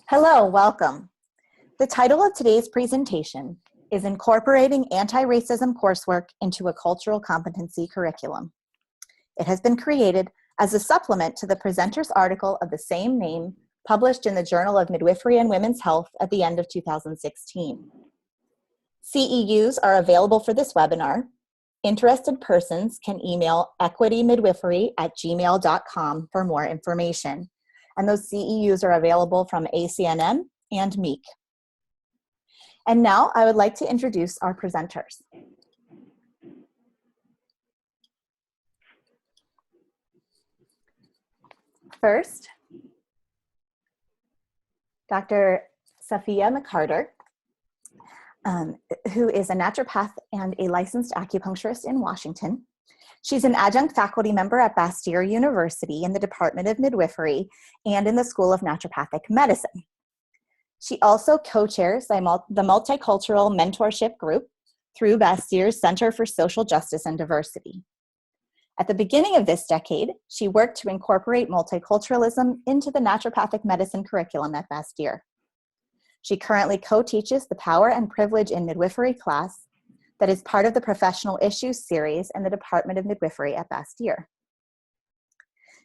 Hello, welcome. The title of today's presentation is Incorporating Anti-Racism Coursework into a Cultural Competency Curriculum. It has been created as a supplement to the presenter's article of the same name published in the Journal of Midwifery and Women's Health at the end of 2016. CEUs are available for this webinar. Interested persons can email equitymidwifery@gmail.com for more information. And those CEUs are available from ACNM and MEEC. And now I would like to introduce our presenters. First, Dr. Safiya McCarter, who is a naturopath and a licensed acupuncturist in Washington. She's an adjunct faculty member at Bastyr University in the Department of Midwifery and in the School of Naturopathic Medicine. She also co-chairs the Multicultural Mentorship Group through Bastyr's Center for Social Justice and Diversity. At the beginning of this decade, she worked to incorporate multiculturalism into the naturopathic medicine curriculum at Bastyr. She currently co-teaches the Power and Privilege in Midwifery class that is part of the Professional Issues series in the Department of Midwifery at Bastyr.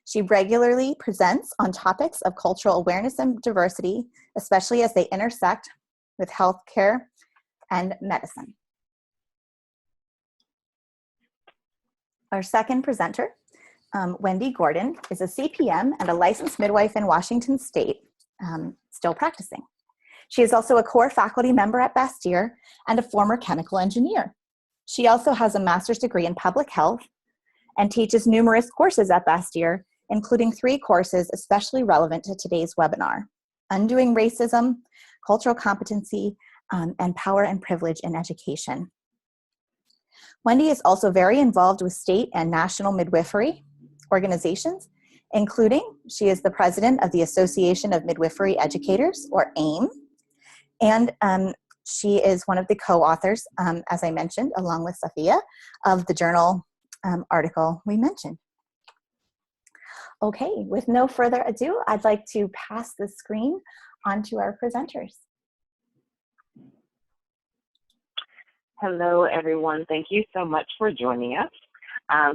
She regularly presents on topics of cultural awareness and diversity, especially as they intersect with healthcare and medicine. Our second presenter, Wendy Gordon, is a CPM and a licensed midwife in Washington State, still practicing. She is also a core faculty member at Bastyr and a former chemical engineer. She also has a master's degree in public health and teaches numerous courses at Bastyr, including 3 courses especially relevant to today's webinar: Undoing Racism, Cultural Competency, and Power and Privilege in Education. Wendy is also very involved with state and national midwifery organizations, including she is the president of the Association of Midwifery Educators, or AIM, and she is one of the co-authors, as I mentioned, along with Safiya, of the journal article we mentioned. Okay, with no further ado, I'd like to pass the screen on to our presenters. Hello, everyone. Thank you so much for joining us.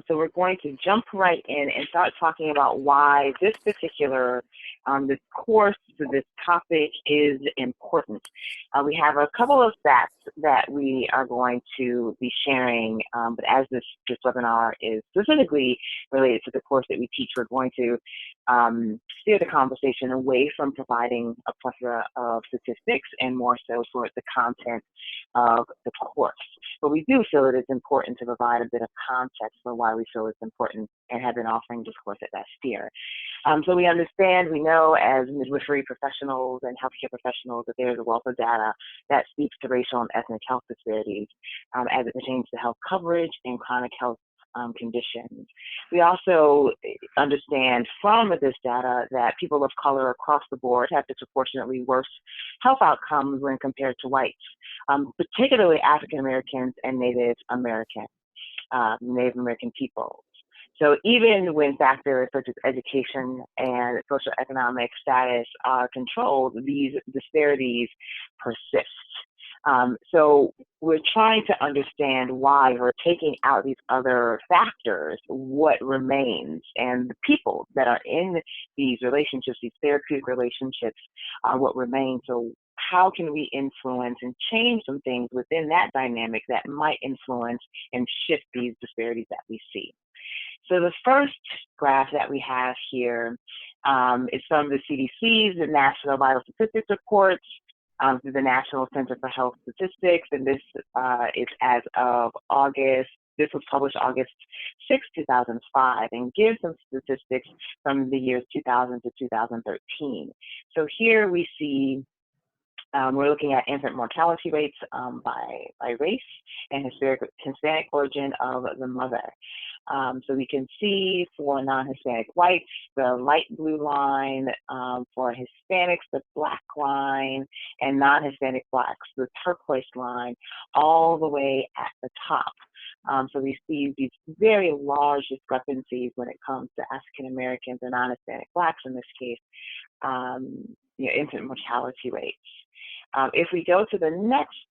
So we're going to jump right in and start talking about why this particular this course, this topic is important. We have a couple of stats that we are going to be sharing, but as this webinar is specifically related to the course that we teach, we're going to steer the conversation away from providing a plethora of statistics and more so towards the content of the course. But we do feel that it's important to provide a bit of context for why we feel it's important and have been offering this course at Bastyr. So we understand, we know as midwifery professionals and healthcare professionals that there's a wealth of data that speaks to racial and ethnic health disparities as it pertains to health coverage and chronic health conditions. We also understand from this data that people of color across the board have disproportionately worse health outcomes when compared to whites, particularly African Americans and Native American people. So even when factors such as education and socioeconomic status are controlled, these disparities persist. So we're trying to understand why we're taking out these other factors, what remains, and the people that are in these relationships, these therapeutic relationships, are what remains. So how can we influence and change some things within that dynamic that might influence and shift these disparities that we see? So the first graph that we have here is from the CDC's, the National Vital Statistics Reports, through the National Center for Health Statistics, and this is as of August. This was published August 6, 2005, and gives some statistics from the years 2000 to 2013. So here we see we're looking at infant mortality rates by race and Hispanic origin of the mother. So we can see for non-Hispanic whites, the light blue line, for Hispanics, the black line, and non-Hispanic blacks, the turquoise line, all the way at the top. So we see these very large discrepancies when it comes to African Americans and non-Hispanic blacks in this case, infant mortality rates. If we go to the next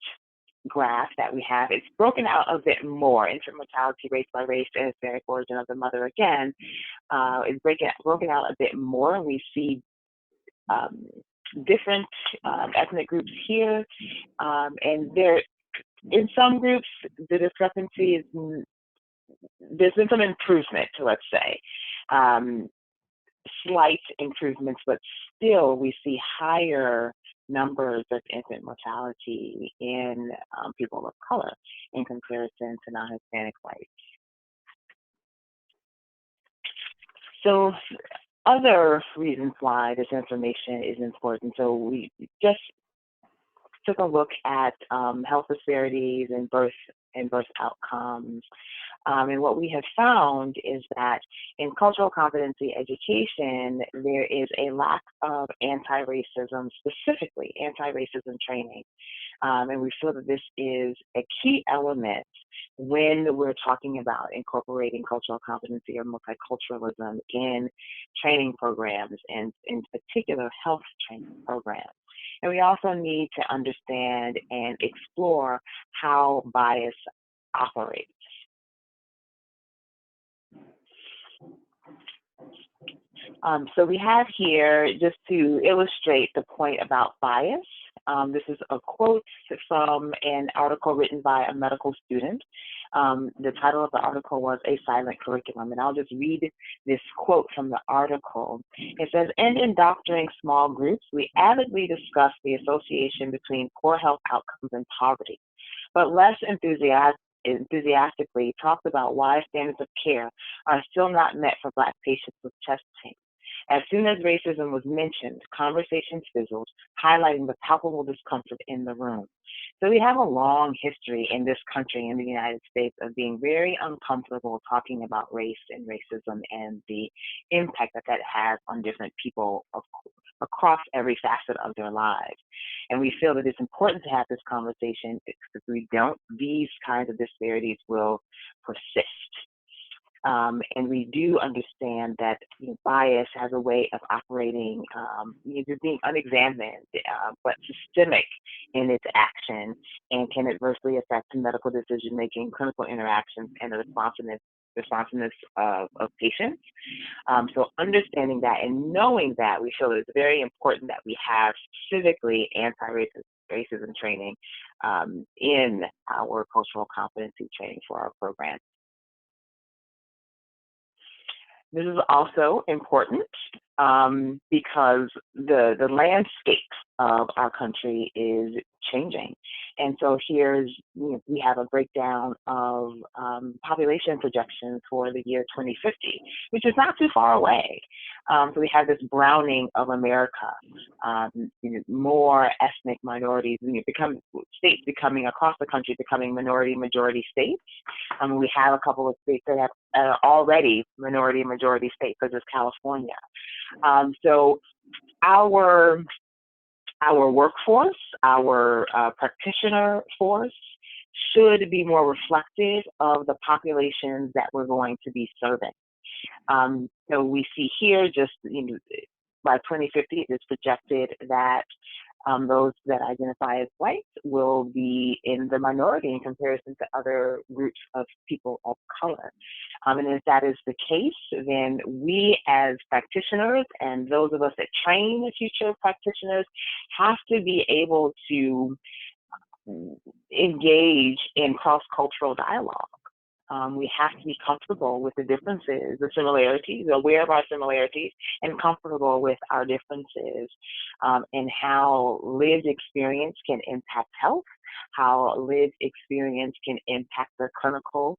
graph that we have, it's broken out a bit more. Infant mortality rates by race and ethnic origin of the mother again is broken out a bit more. We see different ethnic groups here, and there, in some groups, the discrepancy is, there's been some improvement, let's say. Slight improvements, but still we see higher numbers of infant mortality in people of color in comparison to non-Hispanic whites. So other reasons why this information is important. So we just took a look at health disparities and birth outcomes. And what we have found is that in cultural competency education, there is a lack of anti-racism, specifically anti-racism training. And we feel that this is a key element when we're talking about incorporating cultural competency or multiculturalism in training programs, and in particular health training programs. And we also need to understand and explore how bias operates. So we have here, just to illustrate the point about bias, this is a quote from an article written by a medical student. The title of the article was "A Silent Curriculum," and I'll just read this quote from the article. It says, "In doctoring small groups, we avidly discuss the association between poor health outcomes and poverty, but less enthusiastically talked about why standards of care are still not met for Black patients with chest pain. As soon as racism was mentioned, conversations fizzled, highlighting the palpable discomfort in the room." So we have a long history in this country, in the United States, of being very uncomfortable talking about race and racism and the impact that that has on different people across every facet of their lives. And we feel that it's important to have this conversation, because if we don't, these kinds of disparities will persist. And we do understand that bias has a way of operating, just being unexamined, but systemic in its action, and can adversely affect medical decision-making, clinical interactions, and the responsiveness of patients. So understanding that and knowing that, we feel it's very important that we have specifically anti-racism training in our cultural competency training for our program. This is also important because the landscape of our country is changing. And so here's, we have a breakdown of population projections for the year 2050, which is not too far away. So we have this browning of America, more ethnic minorities, states becoming, across the country, becoming minority-majority states. We have a couple of states that have already minority-majority states, such as California. So our workforce, our practitioner force, should be more reflective of the populations that we're going to be serving. So we see here, just by 2050, it is projected that those that identify as white will be in the minority in comparison to other groups of people of color. And if that is the case, then we as practitioners and those of us that train the future practitioners have to be able to engage in cross-cultural dialogue. We have to be comfortable with the differences, the similarities, aware of our similarities, and comfortable with our differences, and how lived experience can impact health, how lived experience can impact the clinical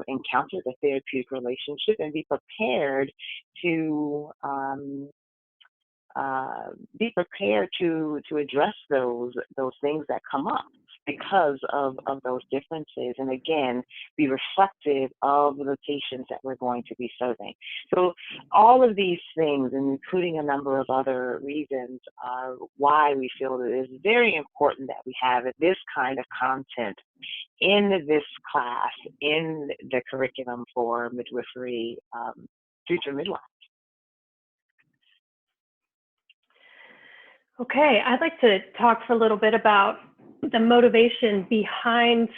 encounter, the therapeutic relationship, and be prepared to address those things that come up because of those differences, and again, be reflective of the patients that we're going to be serving. So all of these things, including a number of other reasons, are why we feel that it is very important that we have this kind of content in this class, in the curriculum for midwifery future midwives. Okay, I'd like to talk for a little bit about the motivation behind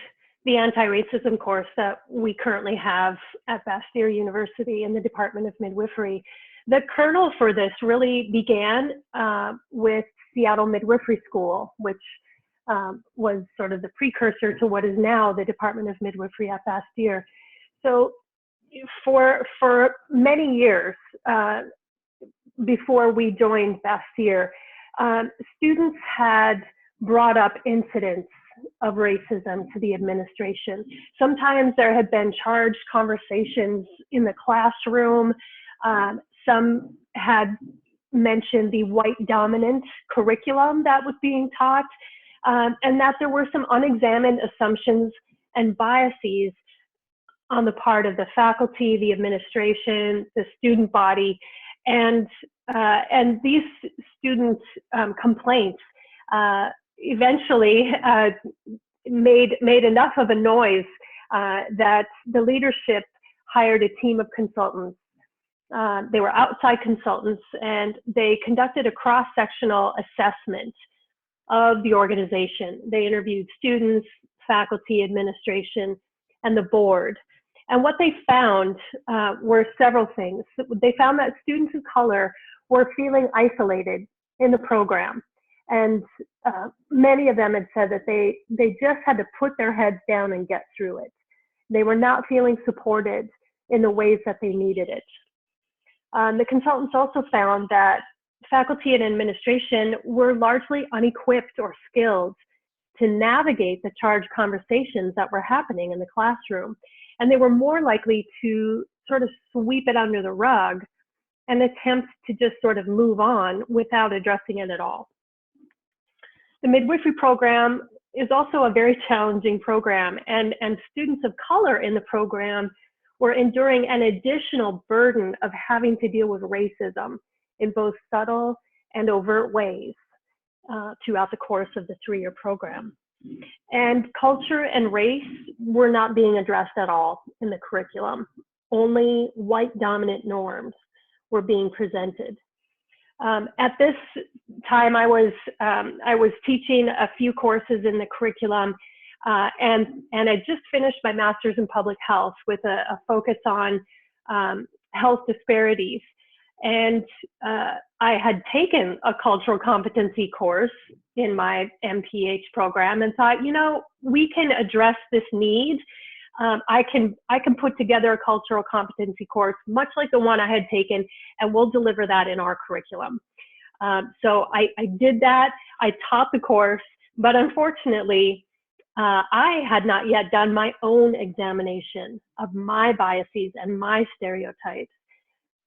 the anti-racism course that we currently have at Bastyr University in the Department of Midwifery. The kernel for this really began with Seattle Midwifery School, which was sort of the precursor to what is now the Department of Midwifery at Bastyr. So for many years before we joined Bastyr, students had brought up incidents of racism to the administration. Sometimes there had been charged conversations in the classroom. Some had mentioned the white dominant curriculum that was being taught, and that there were some unexamined assumptions and biases on the part of the faculty, the administration, the student body, and these student complaints eventually made enough of a noise that the leadership hired a team of consultants. They were outside consultants, and they conducted a cross-sectional assessment of the organization. They interviewed students, faculty, administration, and the board. And what they found were several things. They found that students of color were feeling isolated in the program. And many of them had said that they just had to put their heads down and get through it. They were not feeling supported in the ways that they needed it. The consultants also found that faculty and administration were largely unequipped or skilled to navigate the charged conversations that were happening in the classroom. And they were more likely to sort of sweep it under the rug and attempt to just sort of move on without addressing it at all. The midwifery program is also a very challenging program, and students of color in the program were enduring an additional burden of having to deal with racism in both subtle and overt ways throughout the course of the 3-year program. And culture and race were not being addressed at all in the curriculum. Only white dominant norms were being presented. At this time, I was teaching a few courses in the curriculum, and I just finished my master's in public health with a focus on health disparities. And I had taken a cultural competency course in my MPH program and thought, you know, we can address this need. I can put together a cultural competency course, much like the one I had taken, and we'll deliver that in our curriculum. So I did that. I taught the course, but unfortunately, I had not yet done my own examination of my biases and my stereotypes.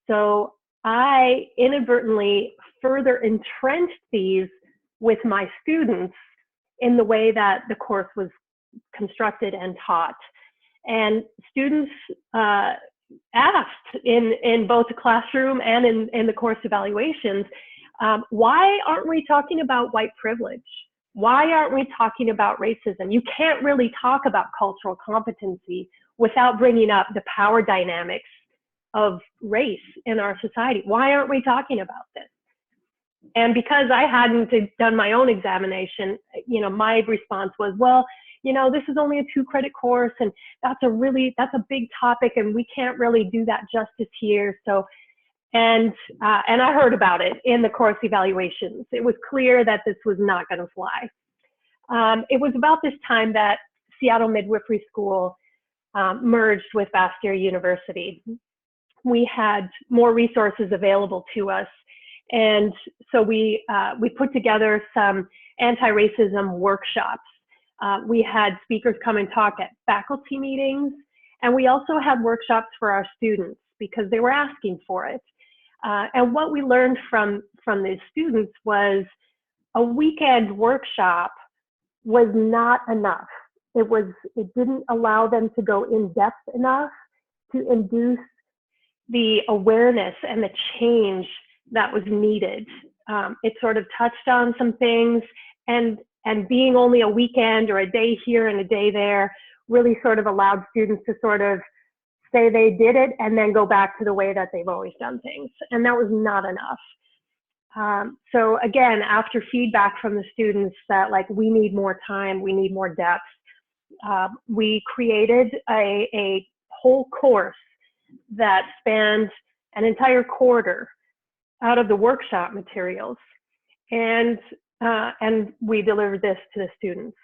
So I inadvertently further entrenched these with my students in the way that the course was constructed and taught. And students asked in both the classroom and in the course evaluations, why aren't we talking about white privilege? Why aren't we talking about racism? You can't really talk about cultural competency without bringing up the power dynamics of race in our society. Why aren't we talking about this? And because I hadn't done my own examination, you know, my response was, well, you know, this is only a 2-credit course, and that's a big topic, and we can't really do that justice here. So, and I heard about it in the course evaluations. It was clear that this was not going to fly. It was about this time that Seattle Midwifery School merged with Bastyr University. We had more resources available to us, and so we put together some anti-racism workshops. We had speakers come and talk at faculty meetings, and we also had workshops for our students because they were asking for it. And what we learned from the students was a weekend workshop was not enough. It didn't allow them to go in depth enough to induce the awareness and the change that was needed. It sort of touched on some things, and being only a weekend or a day here and a day there really sort of allowed students to sort of say they did it and then go back to the way that they've always done things. And that was not enough. So again, after feedback from the students that like, we need more time, we need more depth, we created a whole course that spanned an entire quarter out of the workshop materials. And we delivered this to the students.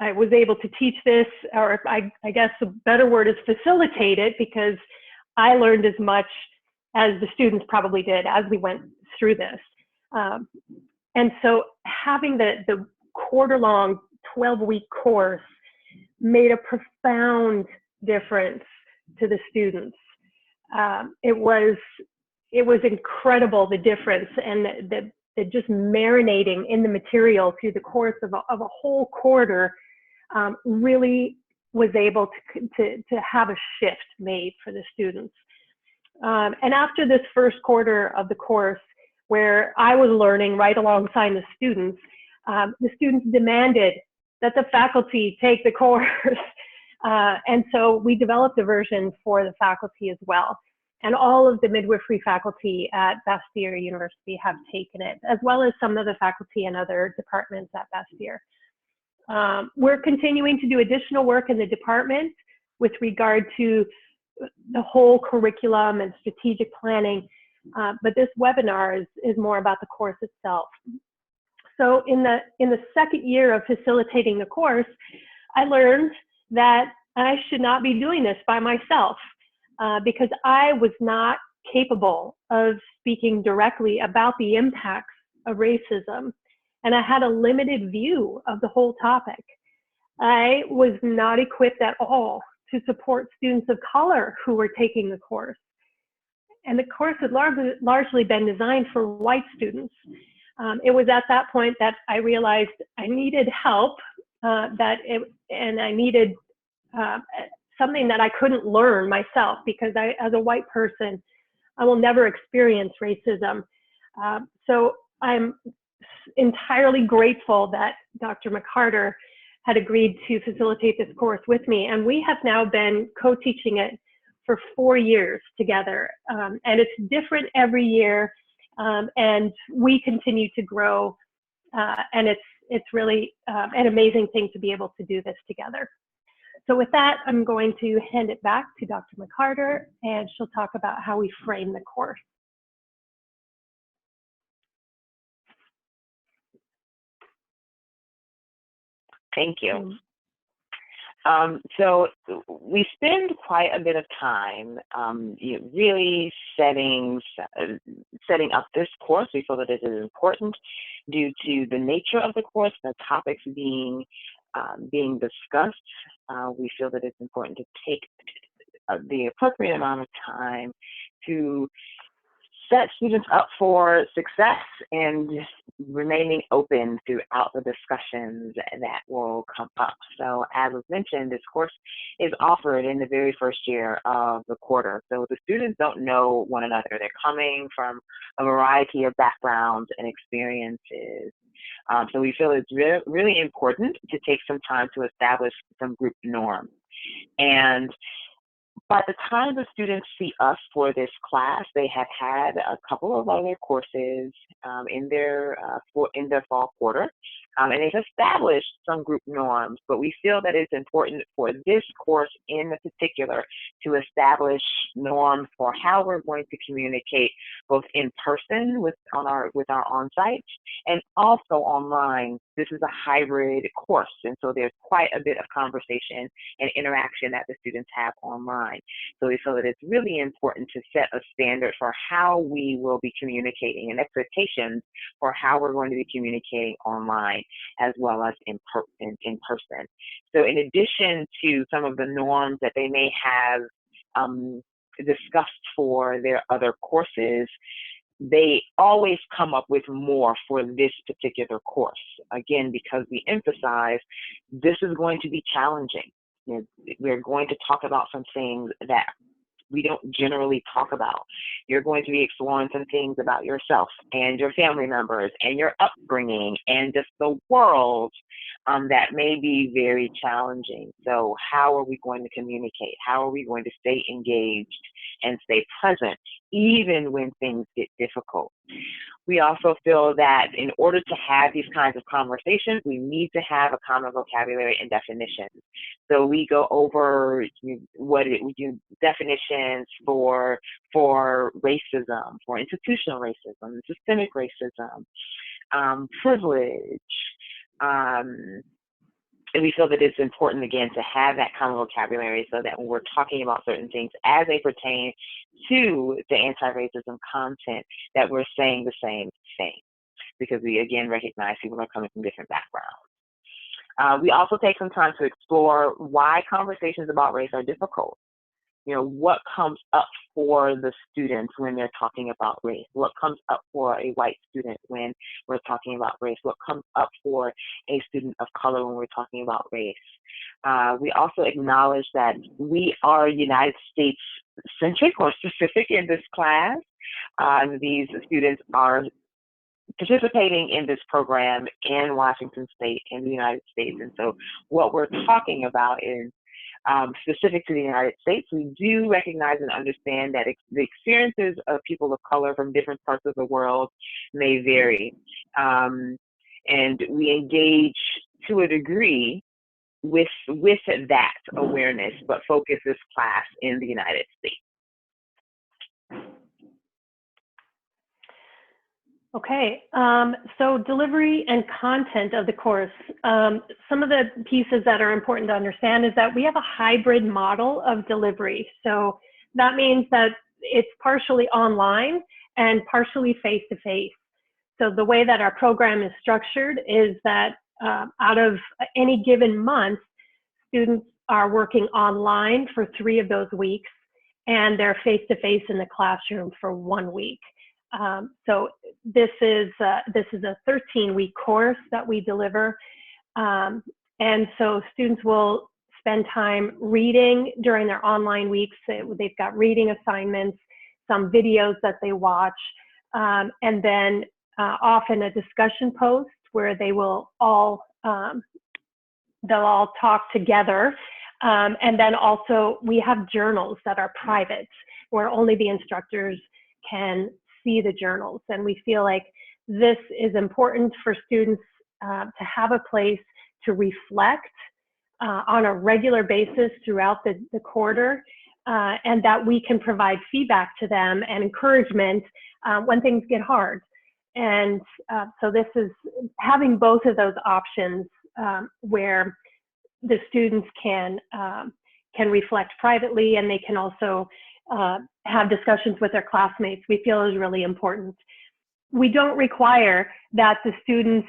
I was able to teach this, or I guess the better word is facilitate it, because I learned as much as the students probably did as we went through this. And so having the quarter-long, 12-week course made a profound difference to the students. It was incredible, the difference, and the just marinating in the material through the course of a whole quarter really was able to have a shift made for the students. And after this first quarter of the course, where I was learning right alongside the students demanded that the faculty take the course. And so we developed a version for the faculty as well. And all of the midwifery faculty at Bastyr University have taken it, as well as some of the faculty in other departments at Bastyr. We're continuing to do additional work in the department with regard to the whole curriculum and strategic planning, but this webinar is more about the course itself. So in the second year of facilitating the course, I learned that I should not be doing this by myself, because I was not capable of speaking directly about the impacts of racism, and I had a limited view of the whole topic. I was not equipped at all to support students of color who were taking the course. And the course had largely been designed for white students. It was at that point that I realized I needed help, and I needed something that I couldn't learn myself, because as a white person, I will never experience racism. So I'm entirely grateful that Dr. McCarter had agreed to facilitate this course with me. And we have now been co-teaching it for 4 years together. And it's different every year. And we continue to grow. And it's really an amazing thing to be able to do this together. So with that, I'm going to hand it back to Dr. McCarter, and she'll talk about how we frame the course. Thank you. So we spend quite a bit of time really setting up this course. We feel that this is important due to the nature of the course, the topics being discussed. We feel that it's important to take the appropriate amount of time to set students up for success and remaining open throughout the discussions that will come up. So as was mentioned, this course is offered in the very first year of the quarter. So the students don't know one another. They're coming from a variety of backgrounds and experiences. So we feel it's really important to take some time to establish some group norms. And by the time the students see us for this class, they have had a couple of other courses in their fall quarter, and they've established some group norms. But we feel that it's important for this course in particular to establish norms for how we're going to communicate both in person with our on-site and also online. This is a hybrid course, and so there's quite a bit of conversation and interaction that the students have online. So we feel that it's really important to set a standard for how we will be communicating and expectations for how we're going to be communicating online as well as in person. So in addition to some of the norms that they may have discussed for their other courses, they always come up with more for this particular course. Again, because we emphasize this is going to be challenging. We're going to talk about some things that we don't generally talk about. You're going to be exploring some things about yourself and your family members and your upbringing and just the world that may be very challenging. So how are we going to communicate? How are we going to stay engaged and stay present even when things get difficult? We also feel that in order to have these kinds of conversations, we need to have a common vocabulary and definitions. So we go over definitions for racism, for institutional racism, systemic racism, privilege. And we feel that it's important, again, to have that common vocabulary so that when we're talking about certain things as they pertain to the anti-racism content, that we're saying the same thing, because we, again, recognize people are coming from different backgrounds. We also take some time to explore why conversations about race are difficult. You know, what comes up for the students when they're talking about race? What comes up for a white student when we're talking about race? What comes up for a student of color when we're talking about race? We also acknowledge that we are United States centric or specific in this class. These students are participating in this program in Washington State, in the United States. And so what we're talking about is specific to the United States. We do recognize and understand that the experiences of people of color from different parts of the world may vary. And we engage to a degree with that awareness, but focus this class in the United States. Okay, so delivery and content of the course. Some of the pieces that are important to understand is that we have a hybrid model of delivery. So that means that it's partially online and partially face-to-face. So the way that our program is structured is that out of any given month, students are working online for 3 of those weeks, and they're face-to-face in the classroom for 1 week. So this is a 13-week course that we deliver. And so students will spend time reading during their online weeks. They've got reading assignments, some videos that they watch, and then often a discussion post where they will all, they'll all talk together. And then also we have journals that are private, where only the instructors can see the journals. And we feel like this is important for students to have a place to reflect on a regular basis throughout the quarter, and that we can provide feedback to them and encouragement when things get hard. And so this is having both of those options where the students can reflect privately, and they can also have discussions with their classmates, we feel is really important. We don't require that the students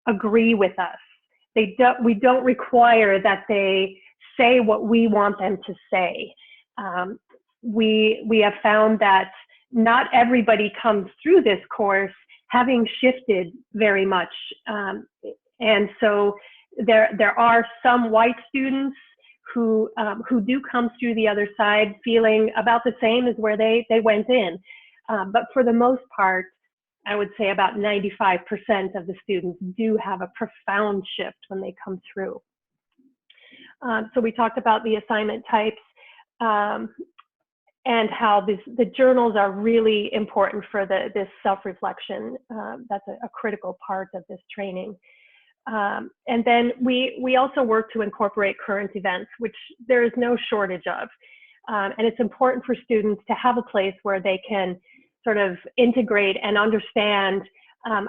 agree with us. We don't require that they say what we want them to say. We have found that not everybody comes through this course having shifted very much. And so there are some white students who do come through the other side feeling about the same as where they went in. But for the most part, I would say about 95% of the students do have a profound shift when they come through. So we talked about the assignment types and how the journals are really important for this self-reflection. That's a critical part of this training. And then we also work to incorporate current events, which there is no shortage of. And it's important for students to have a place where they can sort of integrate and understand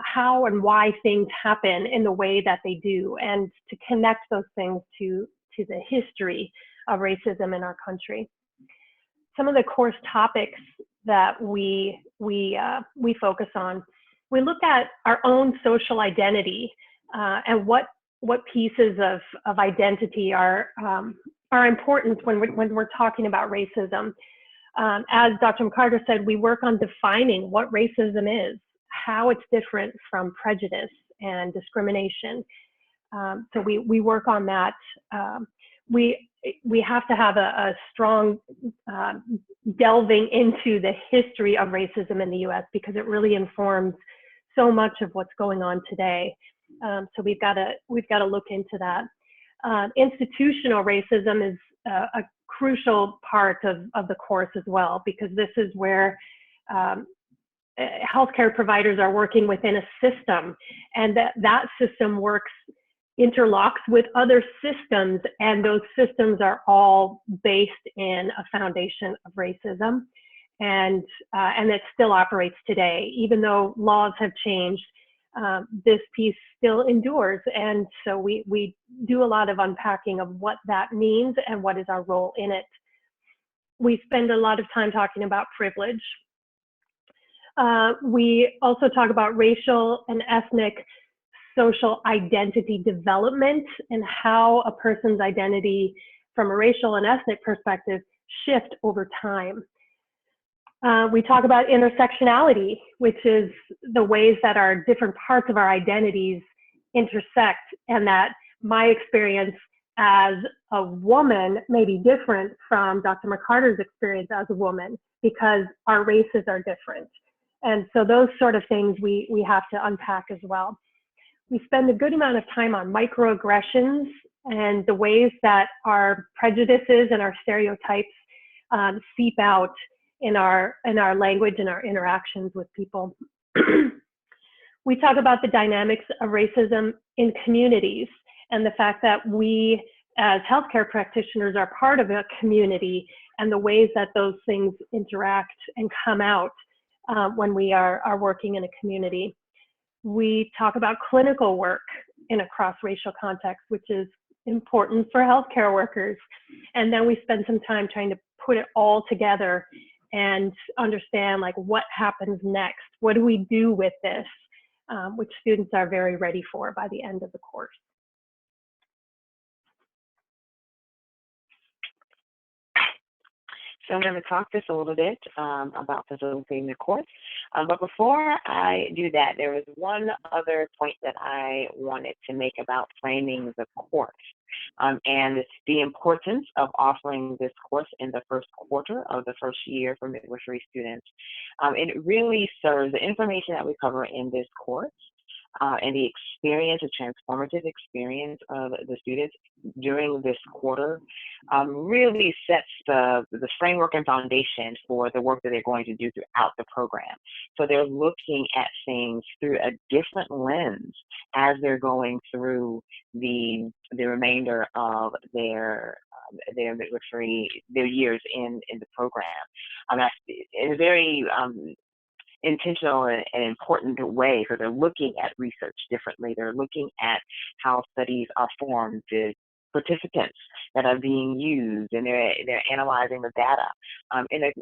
how and why things happen in the way that they do, and to connect those things to the history of racism in our country. Some of the course topics that we focus on, we look at our own social identity and what pieces of identity are important when we're talking about racism. As Dr. McCarter said, we work on defining what racism is, how it's different from prejudice and discrimination. So we work on that. We we have to have a strong delving into the history of racism in the U.S. because it really informs so much of what's going on today. So we've got to look into that. Institutional racism is a crucial part of the course as well, because this is where healthcare providers are working within a system, and that system interlocks with other systems, and those systems are all based in a foundation of racism, and it still operates today. Even though laws have changed, this piece still endures, and so we do a lot of unpacking of what that means and what is our role in it. We spend a lot of time talking about privilege. We also talk about racial and ethnic social identity development and how a person's identity from a racial and ethnic perspective shift over time. We talk about intersectionality, which is the ways that our different parts of our identities intersect, and that my experience as a woman may be different from Dr. McCarter's experience as a woman because our races are different. And so those sort of things we have to unpack as well. We spend a good amount of time on microaggressions and the ways that our prejudices and our stereotypes seep out in our language and our interactions with people. We talk about the dynamics of racism in communities and the fact that we as healthcare practitioners are part of a community and the ways that those things interact and come out when we are working in a community. We talk about clinical work in a cross-racial context, which is important for healthcare workers. And then we spend some time trying to put it all together and understand like what happens next. What do we do with this? Which students are very ready for by the end of the course. So I'm going to talk just a little bit about facilitating the course. But before I do that, there was one other point that I wanted to make about framing the course and the importance of offering this course in the first quarter of the first year for midwifery students. It really serves the information that we cover in this course and the experience, the transformative experience of the students during this quarter really sets the framework and foundation for the work that they're going to do throughout the program. So they're looking at things through a different lens as they're going through the remainder of their midwifery, their years in the program. That's in a very intentional and important way. So they're looking at research differently. They're looking at how studies are formed, the participants that are being used, and they're analyzing the data in a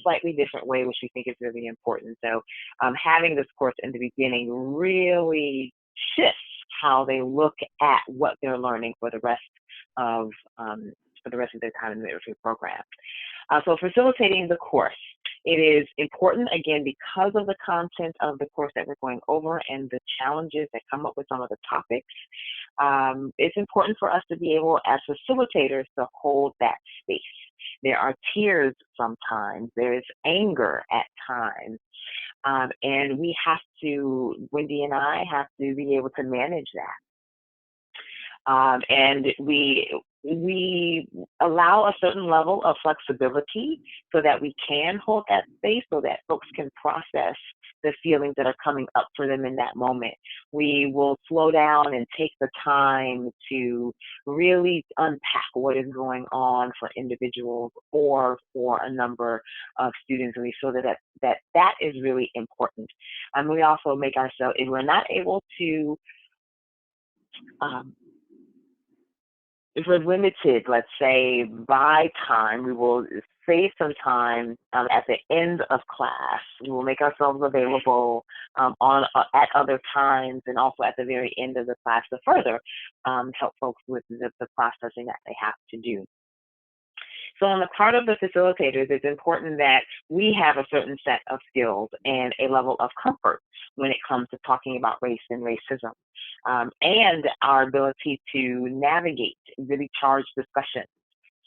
slightly different way, which we think is really important. So having this course in the beginning really shifts how they look at what they're learning for the rest of their time in the midwifery program. So facilitating the course. It is important, again, because of the content of the course that we're going over and the challenges that come up with some of the topics. It's important for us to be able, as facilitators, to hold that space. There are tears sometimes. There is anger at times. And we have to, Wendy and I have to be able to manage that. And we allow a certain level of flexibility so that we can hold that space so that folks can process the feelings that are coming up for them in that moment. We will slow down and take the time to really unpack what is going on for individuals or for a number of students. And we feel that is really important. And we also make ourselves, if we're not able to, if we're limited, let's say, by time, we will save some time at the end of class. We will make ourselves available at other times and also at the very end of the class to further help folks with the processing that they have to do. So on the part of the facilitators, it's important that we have a certain set of skills and a level of comfort when it comes to talking about race and racism, and our ability to navigate really charged discussions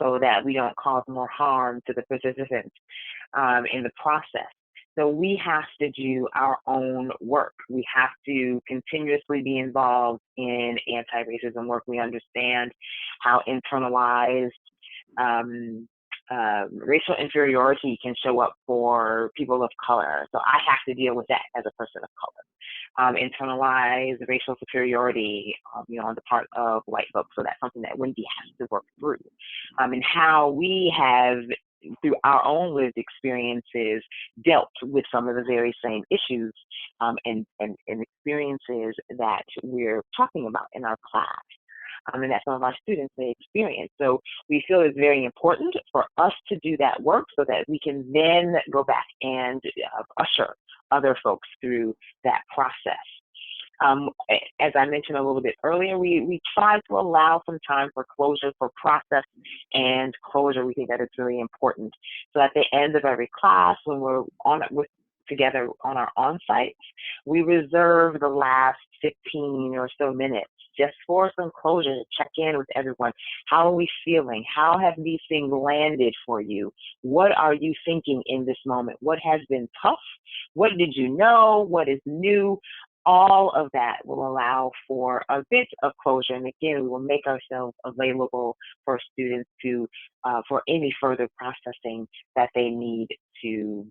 so that we don't cause more harm to the participants in the process. So we have to do our own work. We have to continuously be involved in anti-racism work. We understand how internalized racial inferiority can show up for people of color. So I have to deal with that as a person of color. Internalized racial superiority, on the part of white folks. So that's something that Wendy has to work through. And how we have, through our own lived experiences, dealt with some of the very same issues and experiences that we're talking about in our class. And that some of our students may experience. So we feel it's very important for us to do that work so that we can then go back and usher other folks through that process. As I mentioned a little bit earlier, we try to allow some time for closure, for process and closure. We think that it's really important. So at the end of every class, when we're together on our on-sites, we reserve the last 15 or so minutes just for some closure, to check in with everyone. How are we feeling? How have these things landed for you? What are you thinking in this moment? What has been tough? What did you know? What is new? All of that will allow for a bit of closure. And again, we will make ourselves available for students to, for any further processing that they need to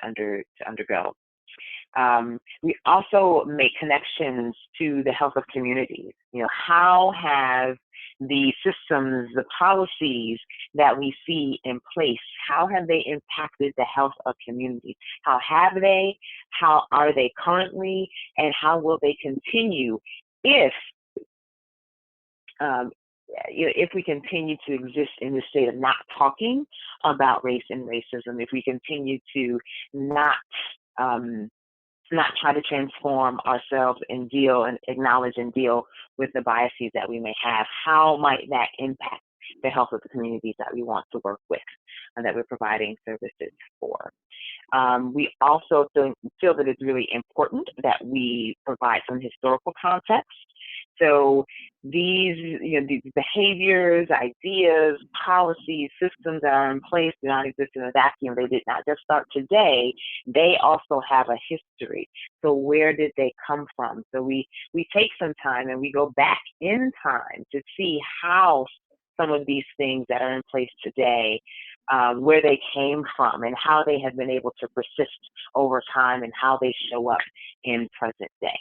undergo. We also make connections to the health of communities. How have the systems, the policies that we see in place, how have they impacted the health of communities? How have they? How are they currently? And how will they continue if we continue to exist in this state of not talking about race and racism, if we continue to not try to transform ourselves and deal and acknowledge and deal with the biases that we may have? How might that impact the health of the communities that we want to work with and that we're providing services for? We also feel that it's really important that we provide some historical context. So these behaviors, ideas, policies, systems that are in place do not exist in a vacuum. They did not just start today. They also have a history. So where did they come from? So we take some time and we go back in time to see how some of these things that are in place today, where they came from and how they have been able to persist over time and how they show up in present day.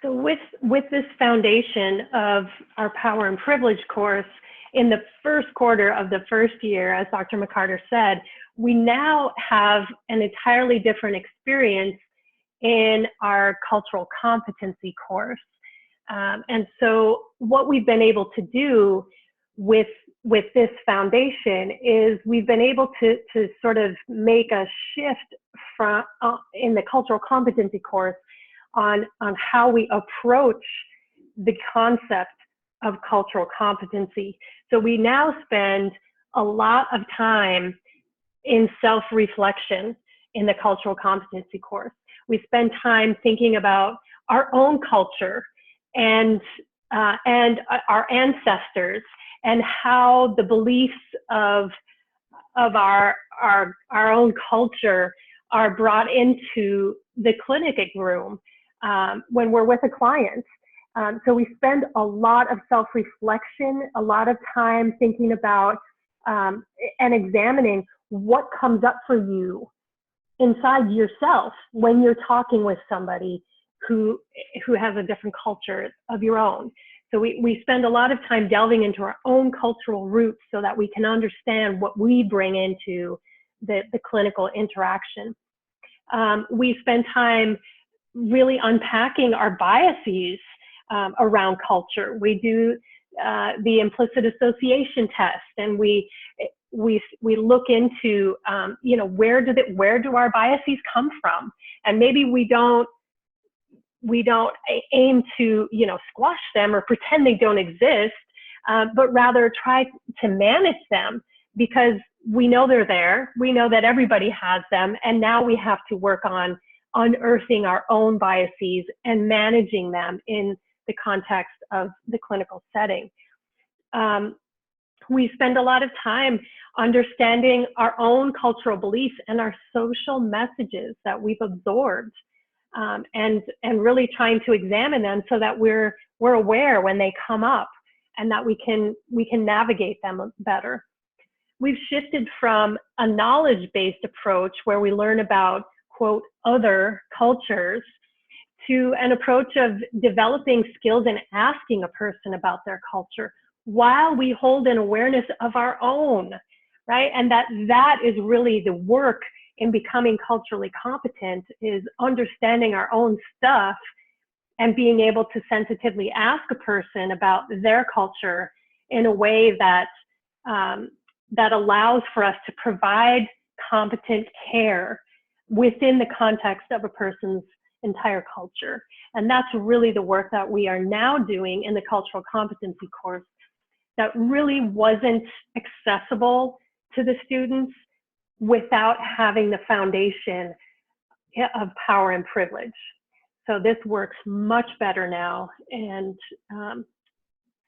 So with this foundation of our Power and Privilege course, in the first quarter of the first year, as Dr. McCarter said, we now have an entirely different experience in our Cultural Competency course. And so what we've been able to do with this foundation is we've been able to sort of make a shift from in the Cultural Competency course on how we approach the concept of cultural competency. So we now spend a lot of time in self-reflection in the Cultural Competency course. We spend time thinking about our own culture and our ancestors and how the beliefs of our own culture are brought into the clinic room when we're with a client. So we spend a lot of self-reflection, a lot of time thinking about and examining what comes up for you inside yourself when you're talking with somebody who has a different culture of your own. So we spend a lot of time delving into our own cultural roots so that we can understand what we bring into the clinical interaction. We spend time really unpacking our biases around culture. We do the implicit association test, and we look into where do our biases come from, and maybe we don't aim to squash them or pretend they don't exist, but rather try to manage them because we know they're there. We know that everybody has them, and now we have to work on unearthing our own biases and managing them in the context of the clinical setting. We spend a lot of time understanding our own cultural beliefs and our social messages that we've absorbed, and really trying to examine them so that we're aware when they come up and that we can navigate them better. We've shifted from a knowledge-based approach where we learn about, quote, other cultures, to an approach of developing skills and asking a person about their culture while we hold an awareness of our own, right? And that is really the work in becoming culturally competent, is understanding our own stuff and being able to sensitively ask a person about their culture in a way that that allows for us to provide competent care within the context of a person's entire culture. And that's really the work that we are now doing in the cultural competency course that really wasn't accessible to the students without having the foundation of power and privilege. So this works much better now, and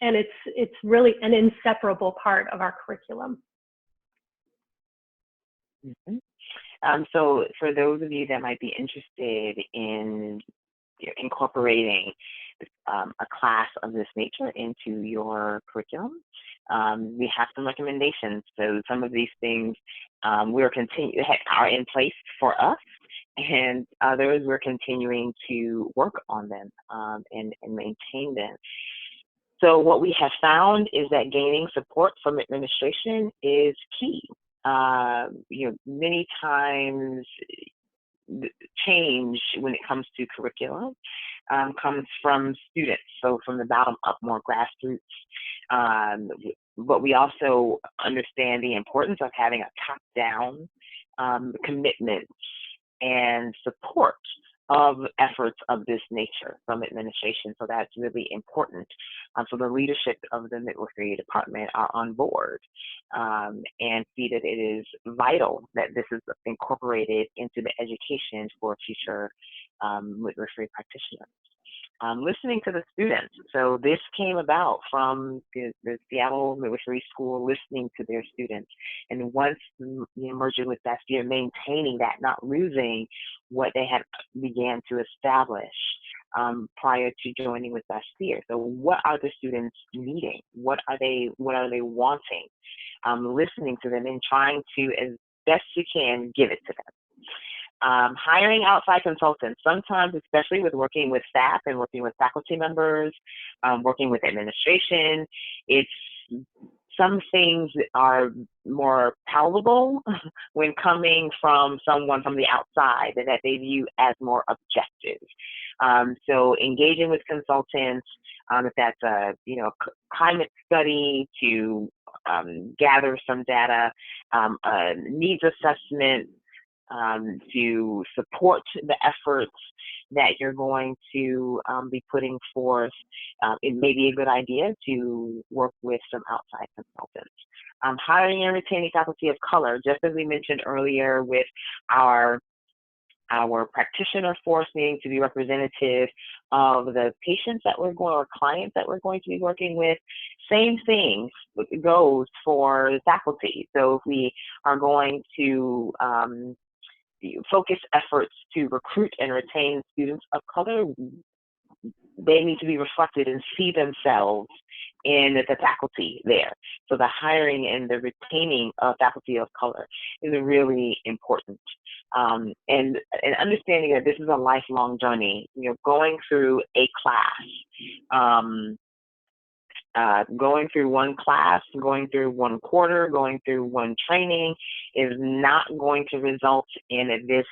it's really an inseparable part of our curriculum. Mm-hmm. So for those of you that might be interested in incorporating a class of this nature into your curriculum, we have some recommendations. So some of these things are in place for us, and others we're continuing to work on them and maintain them. So what we have found is that gaining support from administration is key. Many times change when it comes to curriculum comes from students, so from the bottom up, more grassroots. But we also understand the importance of having a top-down commitment and support of efforts of this nature from administration. So that's really important. So the leadership of the midwifery department are on board and see that it is vital that this is incorporated into the education for future midwifery practitioners. Listening to the students. So this came about from the Seattle Midwifery School listening to their students. And once merging with Safiya, maintaining that, not losing what they had began to establish prior to joining with Safiya. So what are the students needing? What are they wanting? Listening to them and trying to, as best you can, give it to them. Hiring outside consultants, sometimes, especially with working with staff and working with faculty members, working with administration, some things are more palatable when coming from someone from the outside that they view as more objective. So engaging with consultants, if that's a climate study to gather some data, a needs assessment, to support the efforts that you're going to be putting forth, it may be a good idea to work with some outside consultants. Hiring and retaining faculty of color, just as we mentioned earlier with our practitioner force needing to be representative of the patients that we're going, or clients that we're going to be working with, same thing goes for the faculty. So if we are going to focus efforts to recruit and retain students of color, they need to be reflected and see themselves in the faculty there. So the hiring and the retaining of faculty of color is really important. And understanding that this is a lifelong journey, going through a class, going through one class, going through one quarter, going through one training is not going to result in this,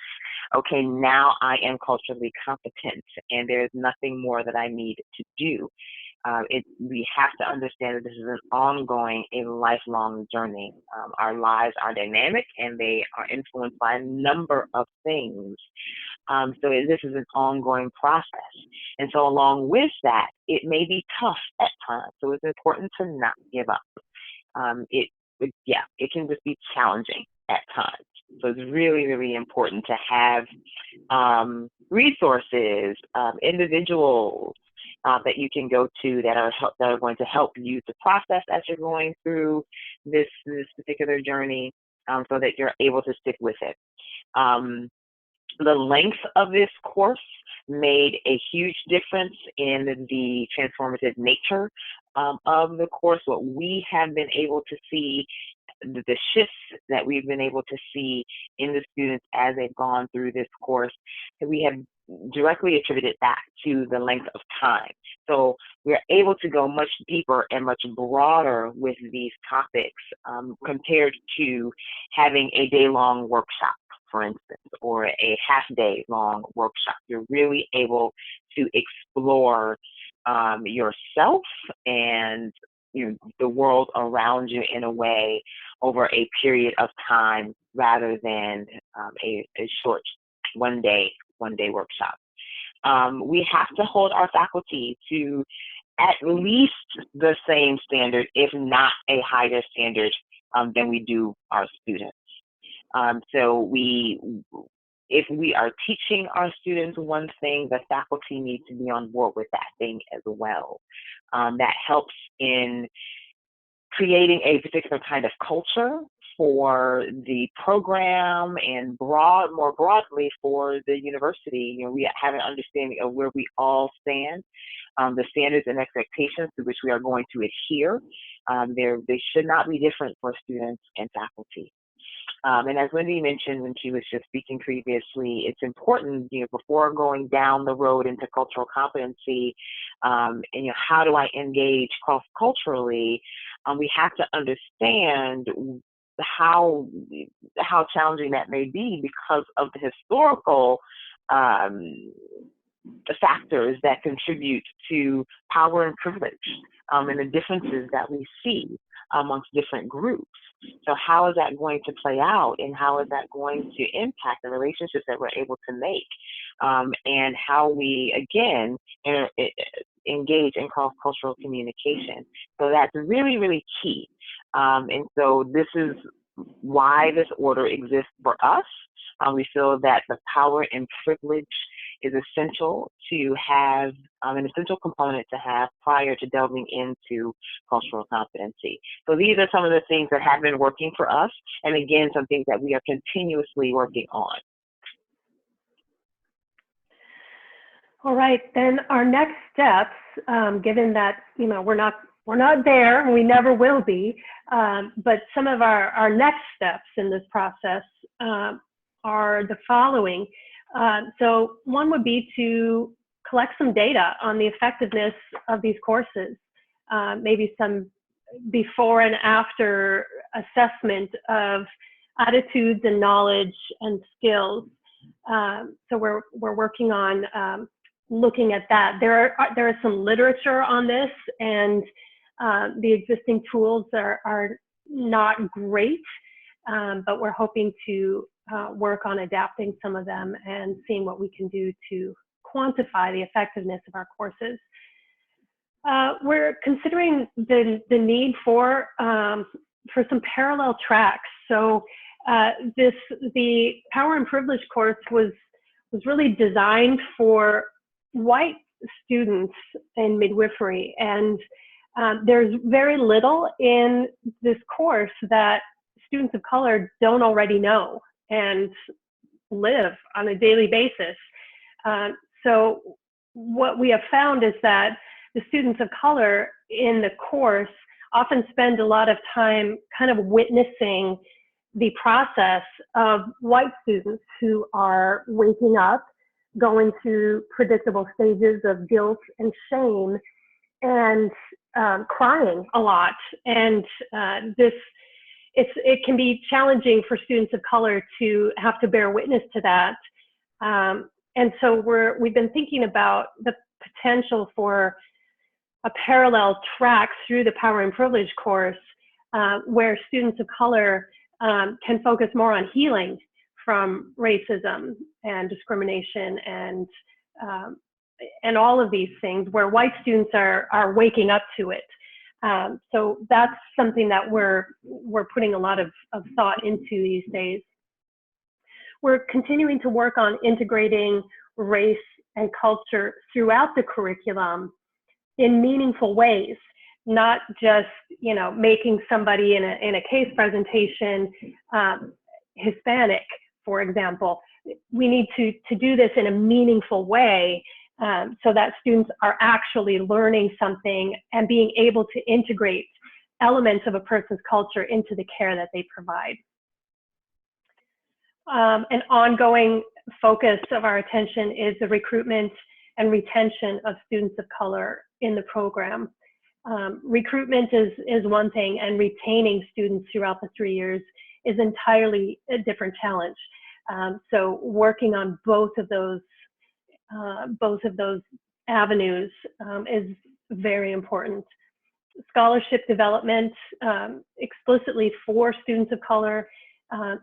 okay, now I am culturally competent and there's nothing more that I need to do. We have to understand that this is an ongoing, a lifelong journey. Our lives are dynamic and they are influenced by a number of things. So this is an ongoing process. And so along with that, it may be tough at times. So it's important to not give up. It can just be challenging at times. So it's really, really important to have resources, individuals, that you can go to that are going to help you to process as you're going through this particular journey, so that you're able to stick with it. The length of this course made a huge difference in the transformative nature of the course. What we have been able to see, the shifts that we've been able to see in the students as they've gone through this course, that we have directly attributed back to the length of time. So we're able to go much deeper and much broader with these topics compared to having a day-long workshop, for instance, or a half-day-long workshop. You're really able to explore yourself and the world around you in a way over a period of time, rather than a short one-day workshop. We have to hold our faculty to at least the same standard, if not a higher standard, than we do our students. So if we are teaching our students one thing, the faculty need to be on board with that thing as well. That helps in creating a particular kind of culture for the program, and more broadly for the university. We have an understanding of where we all stand, the standards and expectations to which we are going to adhere. They should not be different for students and faculty. And as Wendy mentioned when she was just speaking previously, it's important, before going down the road into cultural competency, and how do I engage cross-culturally, we have to understand how challenging that may be because of the historical the factors that contribute to power and privilege, and the differences that we see amongst different groups. So how is that going to play out, and how is that going to impact the relationships that we're able to make, and how we, again, engage in cross-cultural communication. So that's really, really key. And so this is why this order exists for us. We feel that the power and privilege is essential to have, an essential component to have prior to delving into cultural competency. So these are some of the things that have been working for us, and again, some things that we are continuously working on. All right, then our next steps, given that we're not there, and we never will be, but some of our next steps in this process are the following. So one would be to collect some data on the effectiveness of these courses, maybe some before and after assessment of attitudes and knowledge and skills. So we're working on looking at that. There is some literature on this, and the existing tools are not great, but we're hoping to work on adapting some of them and seeing what we can do to quantify the effectiveness of our courses. We're considering the need for some parallel tracks. So the Power and Privilege course was really designed for white students in midwifery, and there's very little in this course that students of color don't already know and live on a daily basis. So what we have found is that the students of color in the course often spend a lot of time kind of witnessing the process of white students who are waking up, going through predictable stages of guilt and shame, and crying a lot. And it can be challenging for students of color to have to bear witness to that. And so we've been thinking about the potential for a parallel track through the Power and Privilege course, where students of color can focus more on healing from racism and discrimination and all of these things, where white students are waking up to it. So that's something that we're putting a lot of thought into these days. We're continuing to work on integrating race and culture throughout the curriculum in meaningful ways, not just, you know, making somebody in a case presentation Hispanic, for example. We need to do this in a meaningful way so that students are actually learning something and being able to integrate elements of a person's culture into the care that they provide. An ongoing focus of our attention is the recruitment and retention of students of color in the program. Recruitment is one thing, and retaining students throughout the 3 years is entirely a different challenge. So working on both of those avenues is very important. Scholarship development explicitly for students of color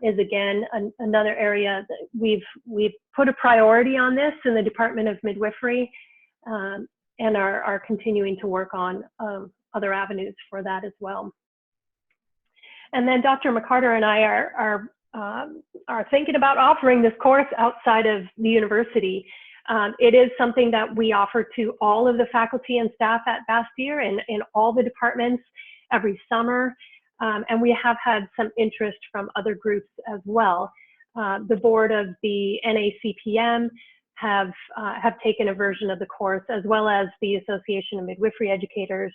is again another area that we've put a priority on this in the Department of Midwifery, and are continuing to work on other avenues for that as well. And then Dr. McCarter and I are thinking about offering this course outside of the university. It is something that we offer to all of the faculty and staff at Bastyr in all the departments every summer. And we have had some interest from other groups as well. The board of the NACPM have taken a version of the course, as well as the Association of Midwifery Educators.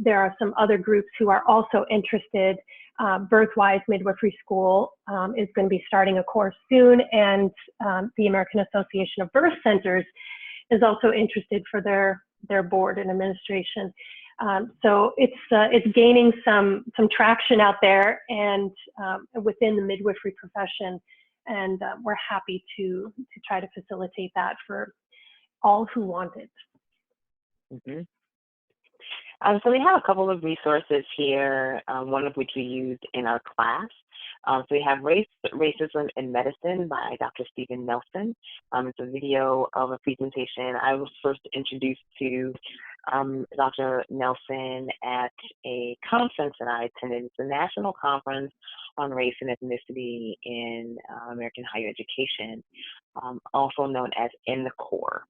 There are some other groups who are also interested. Birthwise Midwifery School is going to be starting a course soon, and the American Association of Birth Centers is also interested for their board and administration. So it's gaining some traction out there and within the midwifery profession, and we're happy to try to facilitate that for all who want it. Mm-hmm. So we have a couple of resources here, one of which we used in our class. So we have Racism in Medicine by Dr. Stephen Nelson. It's a video of a presentation. I was first introduced to Dr. Nelson at a conference that I attended. It's a national conference on race and ethnicity in American higher education, also known as In the Core.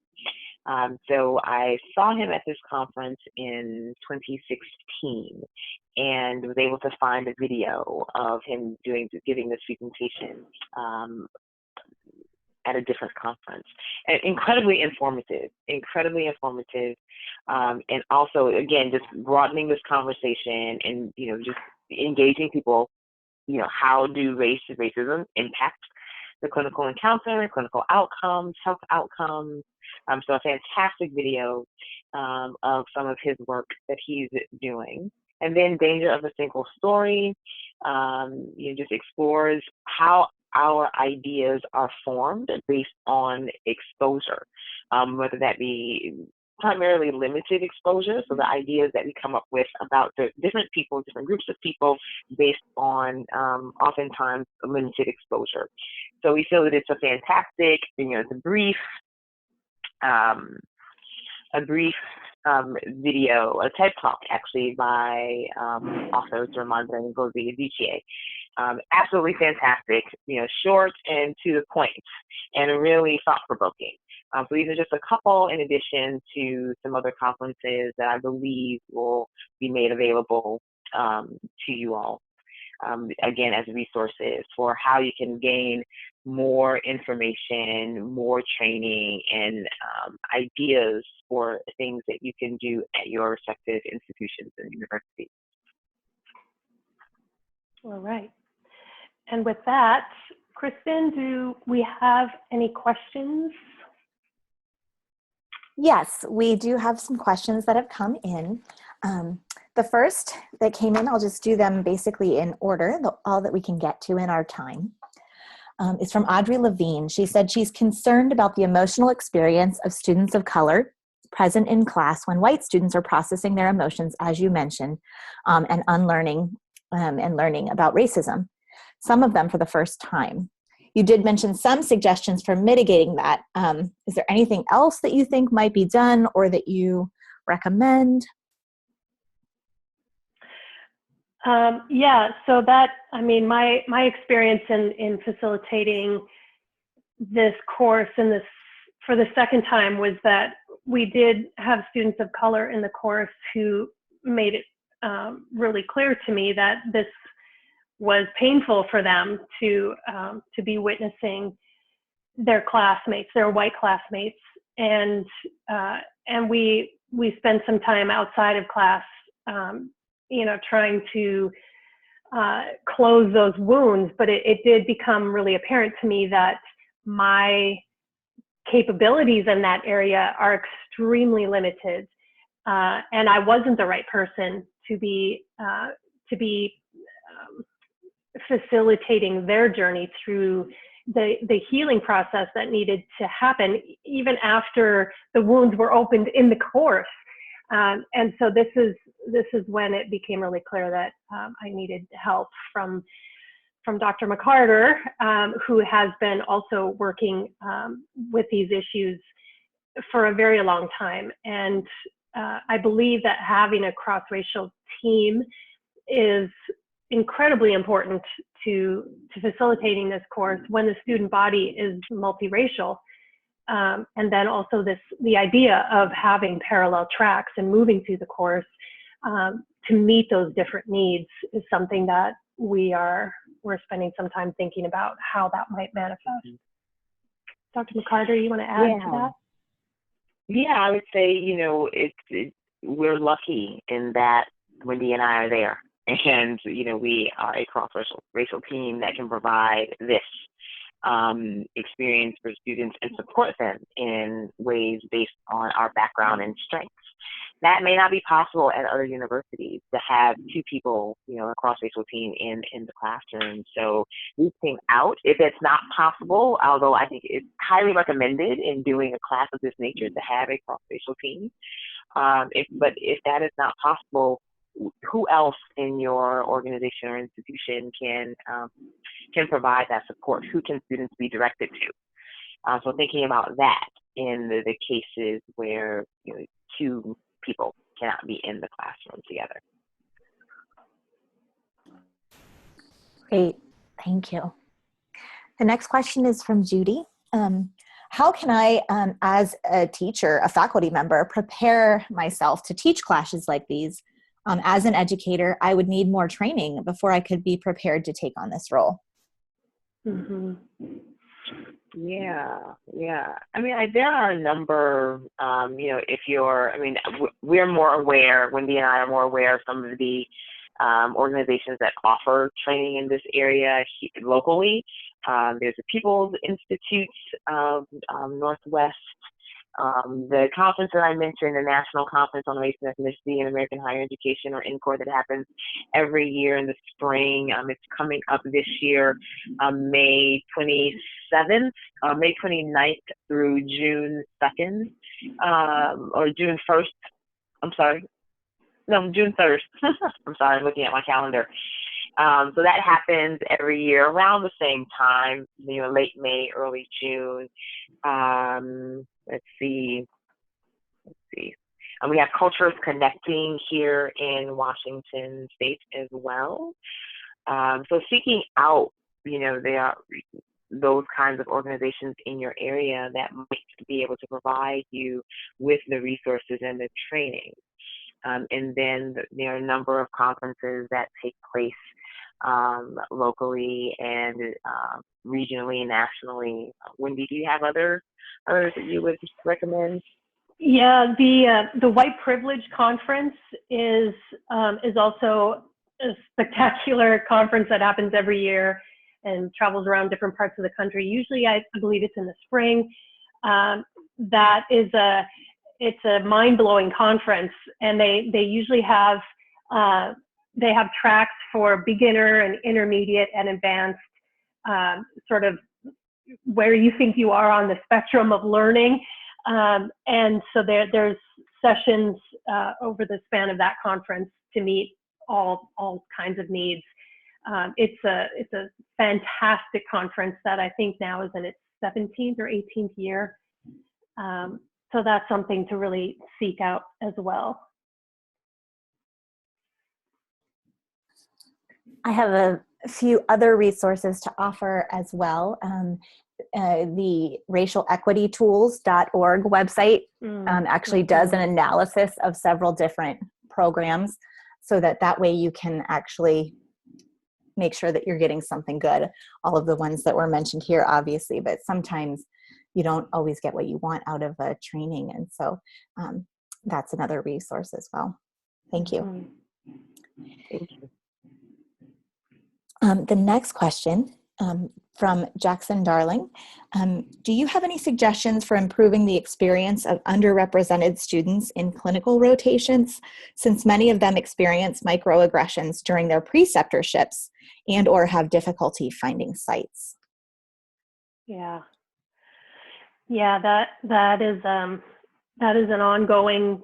So I saw him at this conference in 2016 and was able to find a video of him giving this presentation at a different conference. And incredibly informative, and also, again, just broadening this conversation and, you know, just engaging people, you know, how do racism impact the clinical encounter, clinical outcomes, health outcomes. So a fantastic video of some of his work that he's doing. And then Danger of a Single Story, just explores how our ideas are formed based on exposure, whether that be primarily limited exposure, so the ideas that we come up with about the different people, different groups of people based on oftentimes limited exposure. So we feel that it's a fantastic, it's a brief video, a TED Talk actually by author Germán Ngozi. Absolutely fantastic, short and to the point, and really thought-provoking. So these are just a couple in addition to some other conferences that I believe will be made available to you all, again, as resources for how you can gain more information, more training, and ideas for things that you can do at your respective institutions and universities. All right. And with that, Kristen, do we have any questions? Yes, we do have some questions that have come in. The first that came in, I'll just do them basically in order, all that we can get to in our time. Is from Audrey Levine. She said she's concerned about the emotional experience of students of color present in class when white students are processing their emotions, as you mentioned, and unlearning and learning about racism, some of them for the first time. You did mention some suggestions for mitigating that. Is there anything else that you think might be done or that you recommend? Yeah, so that, my experience in facilitating this course and this for the second time was that we did have students of color in the course who made it really clear to me that this was painful for them to be witnessing their classmates, their white classmates, and we spent some time outside of class, trying to close those wounds. But it did become really apparent to me that my capabilities in that area are extremely limited, and I wasn't the right person to be facilitating their journey through the healing process that needed to happen even after the wounds were opened in the course. And so this is when it became really clear that I needed help from Dr. McCarter, who has been also working with these issues for a very long time. And I believe that having a cross-racial team is incredibly important to facilitating this course when the student body is multiracial. And then also the idea of having parallel tracks and moving through the course to meet those different needs is something that we're spending some time thinking about how that might manifest. Dr. McCarter, you want to add to that? Yeah, I would say, we're lucky in that Wendy and I are there. And, we are a cross-racial team that can provide this experience for students and support them in ways based on our background and strengths. That may not be possible at other universities to have two people, a cross-racial team in the classroom. So reaching out, if it's not possible, although I think it's highly recommended in doing a class of this nature to have a cross-racial team. But if that is not possible, who else in your organization or institution can provide that support? Who can students be directed to? So thinking about that in the cases where two people cannot be in the classroom together. Great, thank you. The next question is from Judy. How can I, as a teacher, a faculty member, prepare myself to teach classes like these? As an educator, I would need more training before I could be prepared to take on this role. Mm-hmm. Yeah. I mean, there are a number, we're more aware, Wendy and I are more aware of some of the organizations that offer training in this area locally. There's the People's Institute of Northwest. The conference that I mentioned, the National Conference on Race and Ethnicity in American Higher Education, or NCORE, that happens every year in the spring. It's coming up this year, May 27th, May 29th through June 2nd, or June 1st. I'm sorry. No, June 1st. I'm sorry, I'm looking at my calendar. So that happens every year around the same time, late May, early June. Let's see. And we have Cultures Connecting here in Washington State as well. So seeking out, there are those kinds of organizations in your area that might be able to provide you with the resources and the training. And then there are a number of conferences that take place locally and regionally and nationally. Wendy, do you have others that you would recommend? Yeah, the White Privilege Conference is also a spectacular conference that happens every year and travels around different parts of the country. Usually, I believe it's in the spring. That is it's a mind-blowing conference, and they usually have tracks for beginner and intermediate and advanced, sort of where you think you are on the spectrum of learning. And so there's sessions over the span of that conference to meet all kinds of needs. It's a fantastic conference that I think now is in its 17th or 18th year. So that's something to really seek out as well. I have a few other resources to offer as well. the racialequitytools.org website actually does an analysis of several different programs, so that way you can actually make sure that you're getting something good. All of the ones that were mentioned here, obviously, but sometimes you don't always get what you want out of a training. And so that's another resource as well. Thank you. Thank you. The next question from Jackson Darling. Do you have any suggestions for improving the experience of underrepresented students in clinical rotations, since many of them experience microaggressions during their preceptorships and or have difficulty finding sites? Yeah, that is an ongoing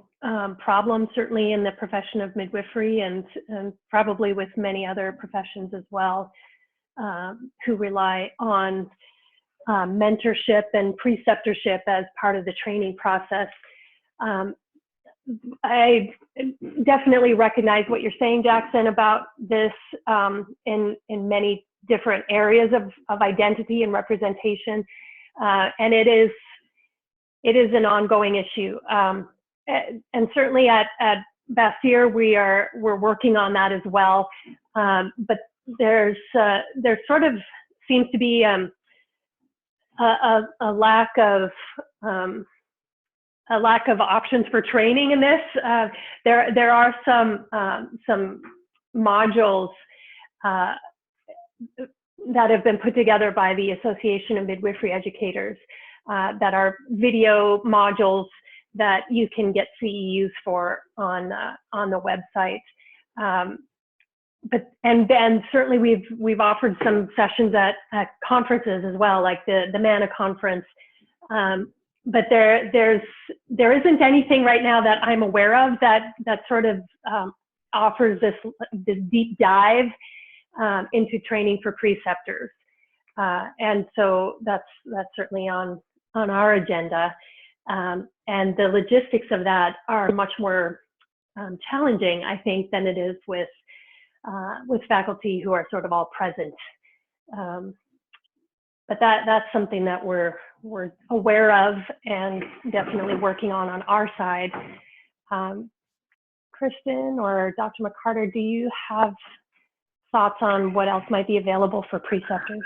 problem, certainly in the profession of midwifery, and probably with many other professions as well, who rely on mentorship and preceptorship as part of the training process. I definitely recognize what you're saying, Jackson, about this in many different areas of identity and representation, and it is an ongoing issue. And certainly at Bastyr, we're working on that as well. But there sort of seems to be a lack of options for training in this. There are some modules that have been put together by the Association of Midwifery Educators that are video modules that you can get CEUs for on the website. And certainly we've offered some sessions at conferences as well, like the MANA conference. But there isn't anything right now that I'm aware of that sort of offers this deep dive into training for preceptors. And so that's certainly on our agenda. And the logistics of that are much more challenging, I think, than it is with faculty who are sort of all present. But that's something that we're aware of and definitely working on our side. Kristen or Dr. McCarter, do you have thoughts on what else might be available for preceptors?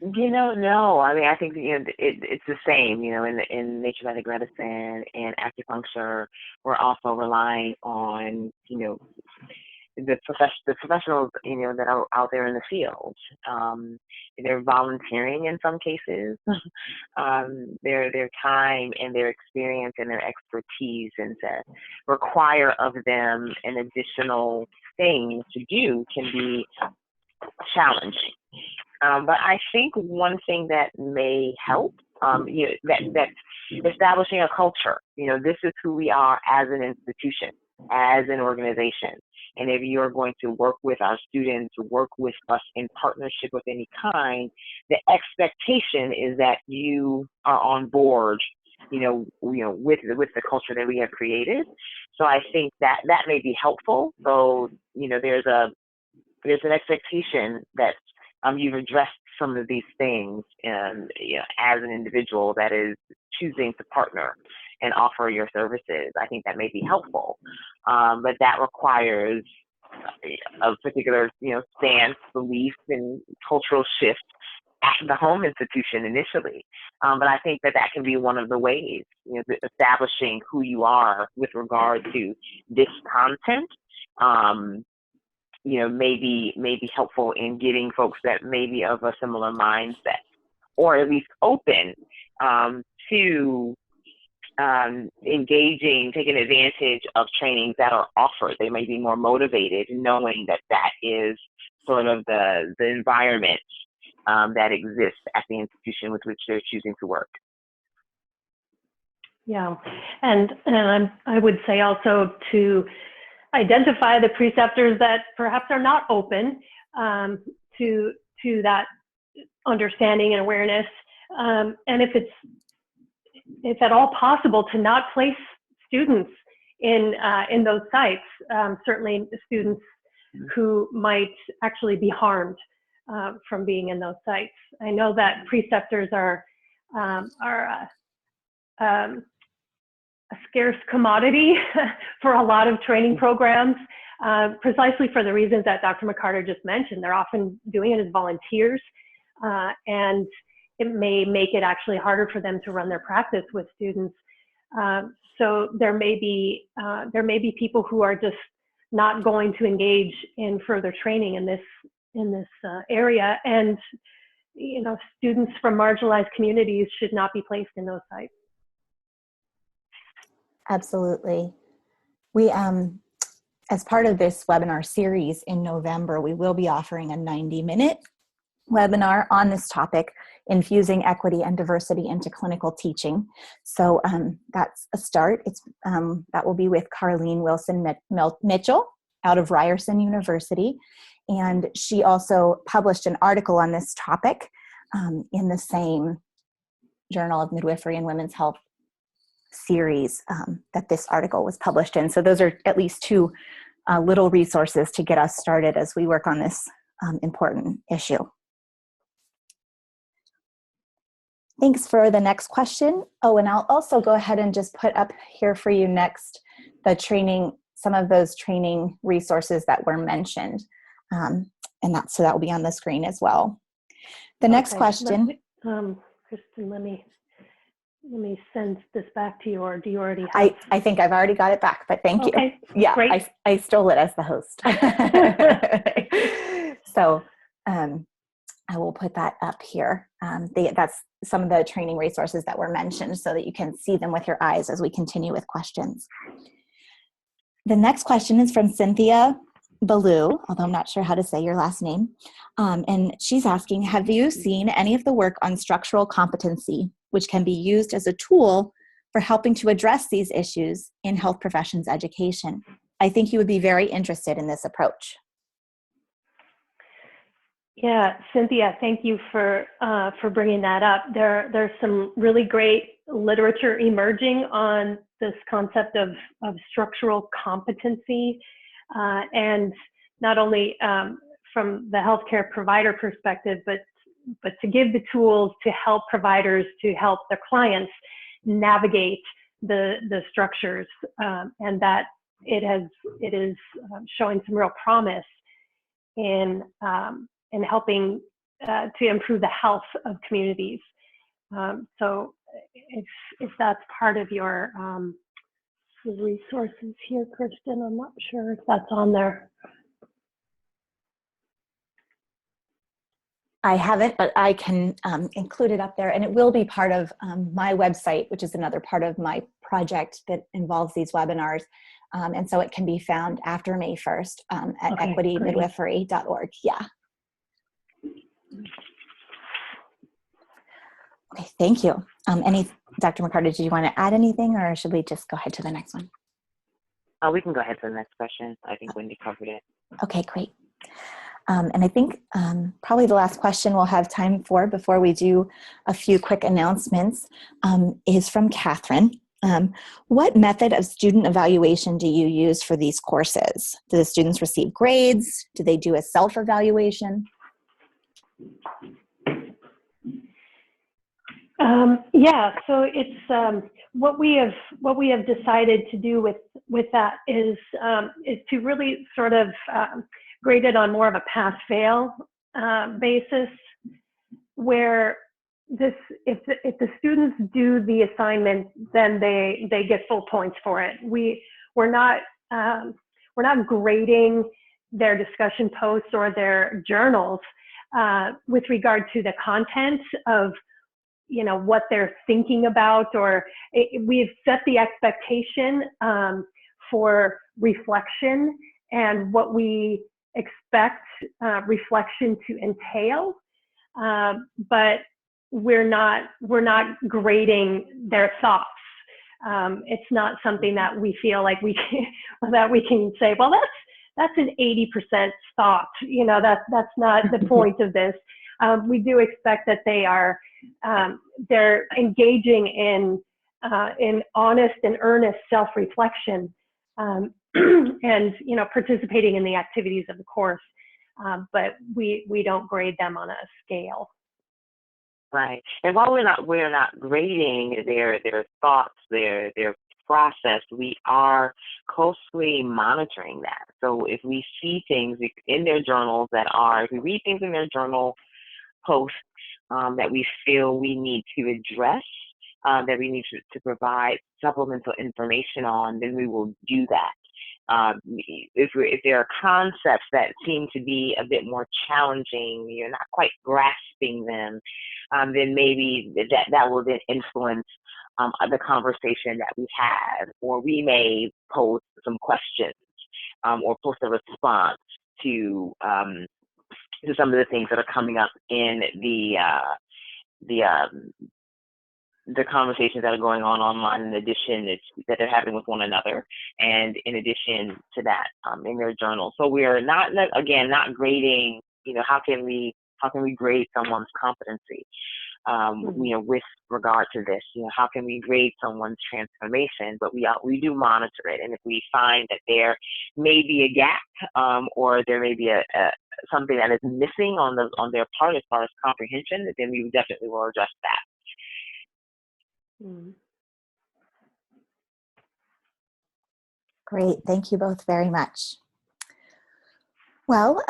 No. I mean, I think it's the same. In naturopathic medicine and acupuncture, we're also relying on the professionals that are out there in the field. They're volunteering in some cases. Their time and their experience and their expertise, and to require of them an additional thing to do can be challenging. But I think one thing that may help, that's establishing a culture. This is who we are as an institution, as an organization. And if you're going to work with our students, work with us in partnership of any kind, the expectation is that you are on board, with the culture that we have created. So I think that may be helpful. So, there's an expectation that you've addressed some of these things, and as an individual that is choosing to partner and offer your services. I think that may be helpful, but that requires a particular stance, belief, and cultural shift at the home institution initially. But I think that can be one of the ways, establishing who you are with regard to this content. May be helpful in getting folks that may be of a similar mindset, or at least open to engaging, taking advantage of trainings that are offered. They may be more motivated, knowing that is sort of the environment that exists at the institution with which they're choosing to work. Yeah, and I would say also to identify the preceptors that perhaps are not open to that understanding and awareness, and if at all possible, to not place students in those sites. Certainly, students who might actually be harmed from being in those sites. I know that preceptors are a scarce commodity for a lot of training programs, precisely for the reasons that Dr. McCarter just mentioned. They're often doing it as volunteers, and it may make it actually harder for them to run their practice with students. So there may be people who are just not going to engage in further training in this area, and students from marginalized communities should not be placed in those sites. Absolutely. We, as part of this webinar series in November, we will be offering a 90-minute webinar on this topic, infusing equity and diversity into clinical teaching. So that's a start. That will be with Carleen Wilson Mitchell out of Ryerson University. And she also published an article on this topic in the same Journal of Midwifery and Women's Health series that this article was published in. So those are at least two little resources to get us started as we work on this important issue. Thanks for the next question. Oh, and I'll also go ahead and just put up here for you next the training, some of those training resources that were mentioned. And so that will be on the screen as well. The next question. Kristen, let me send this back to you, or do you already have? I think I've already got it back, but thank you. Yeah, great. I stole it as the host. So I will put that up here. That's some of the training resources that were mentioned so that you can see them with your eyes as we continue with questions. The next question is from Cynthia Ballou, although I'm not sure how to say your last name. And she's asking, have you seen any of the work on structural competency, which can be used as a tool for helping to address these issues in health professions education? I think you would be very interested in this approach. Yeah, Cynthia, thank you for bringing that up. There's some really great literature emerging on this concept of structural competency, and not only from the healthcare provider perspective, but to give the tools to help providers to help their clients navigate the structures, and that it is showing some real promise in helping to improve the health of communities. So if that's part of your resources here, Kristen, I'm not sure if that's on there. I haven't, but I can include it up there, and it will be part of my website, which is another part of my project that involves these webinars. And so it can be found after May 1st at equitymidwifery.org. Yeah. Okay, thank you. Dr. McCarter, did you want to add anything, or should we just go ahead to the next one? We can go ahead to the next question. I think Wendy covered it. Okay, great. And I think probably the last question we'll have time for before we do a few quick announcements is from Catherine. What method of student evaluation do you use for these courses? Do the students receive grades? Do they do a self-evaluation? Yeah, so it's what we have decided to do with that is to really sort of grade it on more of a pass-fail basis, where if the students do the assignment, then they get full points for it. We're not grading their discussion posts or their journals with regard to the content of what they're thinking about, or we've set the expectation for reflection and what we expect reflection to entail, but we're not grading their thoughts. It's not something that we feel like we can say, well, that's an 80% thought. That's not the point of this. We do expect that they're engaging in honest and earnest self-reflection, and participating in the activities of the course. but we don't grade them on a scale. Right. And while we're not grading their thoughts, their process, we are closely monitoring that. So if we see things in their journals if we read things in their journal posts that we feel we need to address, that we need to provide supplemental information on, then we will do that. If there are concepts that seem to be a bit more challenging, you're not quite grasping them, then maybe that will then influence the conversation that we have, or we may pose some questions or post a response to some of the things that are coming up in the conversations that are going on online, in addition that they're having with one another, and in addition to that, in their journal. So we are not grading. How can we grade someone's competency? With regard to this, how can we grade someone's transformation? But we do monitor it, and if we find that there may be a gap, or there may be something that is missing on their part as far as comprehension, then we definitely will address that. Great, thank you both very much. Well,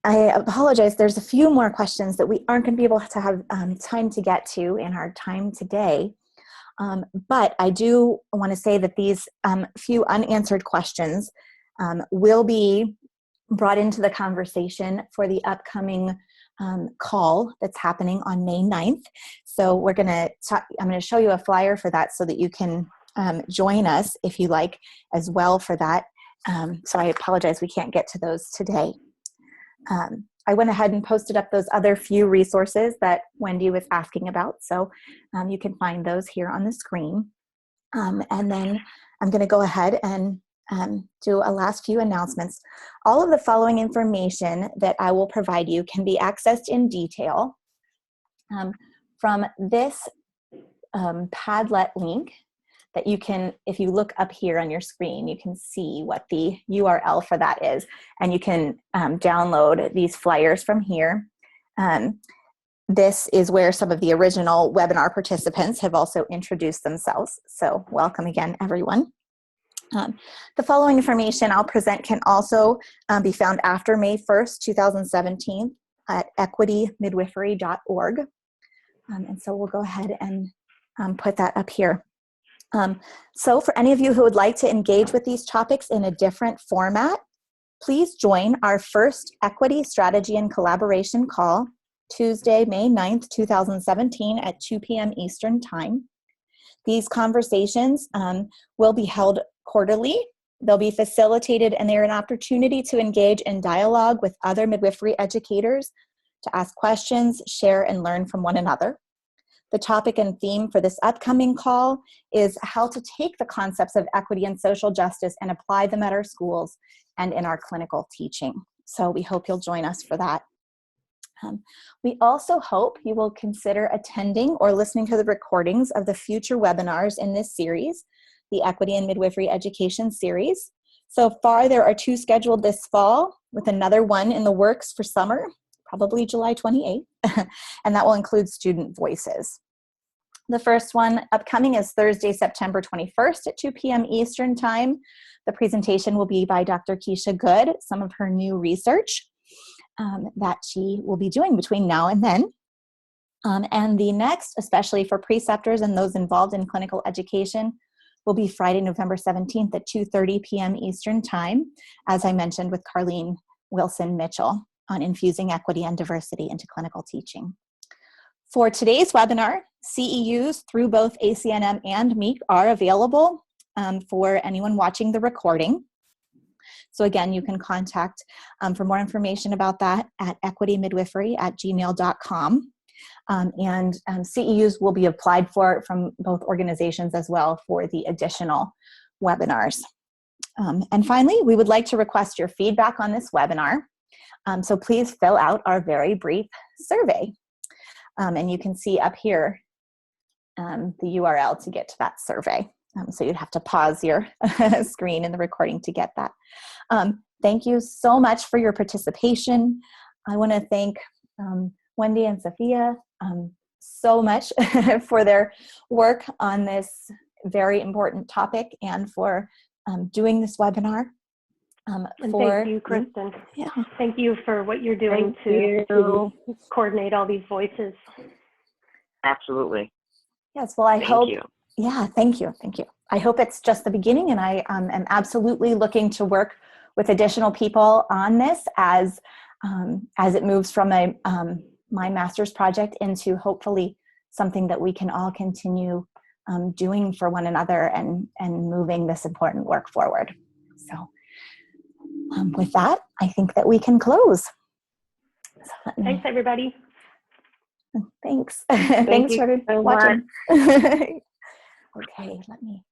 I apologize, there's a few more questions that we aren't going to be able to have time to get to in our time today. But I do want to say that these few unanswered questions will be brought into the conversation for the upcoming call that's happening on May 9th. So I'm going to show you a flyer for that so that you can join us if you like as well for that. So I apologize, we can't get to those today. I went ahead and posted up those other few resources that Wendy was asking about. So you can find those here on the screen. And then I'm going to go ahead and do a last few announcements. All of the following information that I will provide you can be accessed in detail from this Padlet link that you can, if you look up here on your screen, you can see what the URL for that is, and you can download these flyers from here. This is where some of the original webinar participants have also introduced themselves. So welcome again, everyone. The following information I'll present can also be found after May 1st, 2017 at equitymidwifery.org. And so we'll go ahead and put that up here. So for any of you who would like to engage with these topics in a different format, please join our first Equity Strategy and Collaboration call Tuesday, May 9th, 2017 at 2 p.m. Eastern Time. These conversations will be held quarterly. They'll be facilitated, and they're an opportunity to engage in dialogue with other midwifery educators, to ask questions, share, and learn from one another. The topic and theme for this upcoming call is how to take the concepts of equity and social justice and apply them at our schools and in our clinical teaching. So we hope you'll join us for that. We also hope you will consider attending or listening to the recordings of the future webinars in this series, the Equity and Midwifery Education series. So far, there are 2 scheduled this fall, with another one in the works for summer, probably July 28th, and that will include student voices. The first one upcoming is Thursday, September 21st at 2 p.m. Eastern Time. The presentation will be by Dr. Keisha Good, some of her new research that she will be doing between now and then. And the next, especially for preceptors and those involved in clinical education, will be Friday, November 17th at 2:30 p.m. Eastern Time, as I mentioned, with Carlene Wilson-Mitchell on infusing equity and diversity into clinical teaching. For today's webinar, CEUs through both ACNM and MEEC are available for anyone watching the recording. So again, you can contact for more information about that at equitymidwifery@gmail.com. And CEUs will be applied for from both organizations as well for the additional webinars. And finally, we would like to request your feedback on this webinar. So please fill out our very brief survey. And you can see up here the URL to get to that survey. So you'd have to pause your screen in the recording to get that. thank you so much for your participation. I want to thank Wendy and Safiya so much for their work on this very important topic and for doing this webinar. And thank you, Kristen. Yeah. Thank you for what you're doing to coordinate all these voices. Absolutely. Yes, well, I hope. Thank you. Yeah, thank you. Thank you. I hope it's just the beginning, and I am absolutely looking to work with additional people on this as it moves from my master's project into hopefully something that we can all continue doing for one another and moving this important work forward. So with that, I think that we can close. So Thanks, everybody. Thanks. Thanks for so watching. Okay, let me.